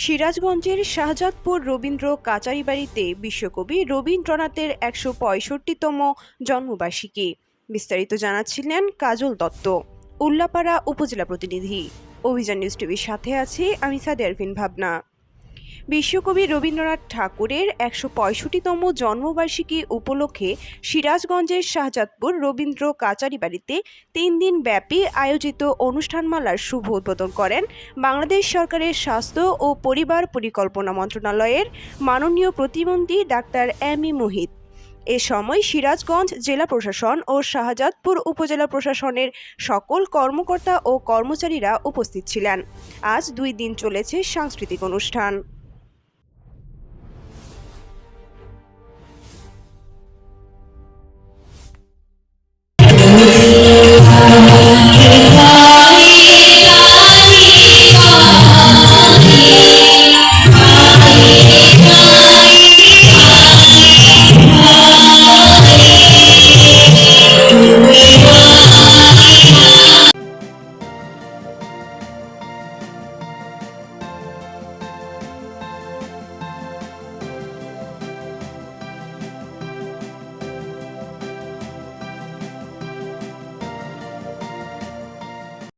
সিরাজগঞ্জের শাহজাদপুর রবীন্দ্র কাচারীবাড়িতে বিশ্বকবি রবীন্দ্রনাথের ১৬৫তম জন্মবার্ষিকী। বিস্তারিত জানাচ্ছিলেন কাজল দত্ত, উল্লাপাড়া উপজেলা প্রতিনিধি। অভিযান নিউজ টিভির সাথে আছি আমি সাদিয়া আরফিন ভাবনা। বিশ্বকবি রবীন্দ্রনাথ ঠাকুরের ১৬৫তম জন্মবার্ষিকী উপলক্ষে সিরাজগঞ্জের শাহজাদপুর রবীন্দ্র কাচারীবাড়িতে ৩ দিন ব্যাপী আয়োজিত অনুষ্ঠানমালার শুভ উদ্বোধন করেন বাংলাদেশ সরকারের স্বাস্থ্য ও পরিবার পরিকল্পনা মন্ত্রণালয়ের মাননীয় প্রতিমন্ত্রী ডাক্তার এম ই মুহিত। এ সময় সিরাজগঞ্জ জেলা প্রশাসন ও শাহজাদপুর উপজেলা প্রশাসনের সকল কর্মকর্তা ও কর্মচারীরা উপস্থিত ছিলেন। আজ 2 দিন চলেছে সাংস্কৃতিক অনুষ্ঠান।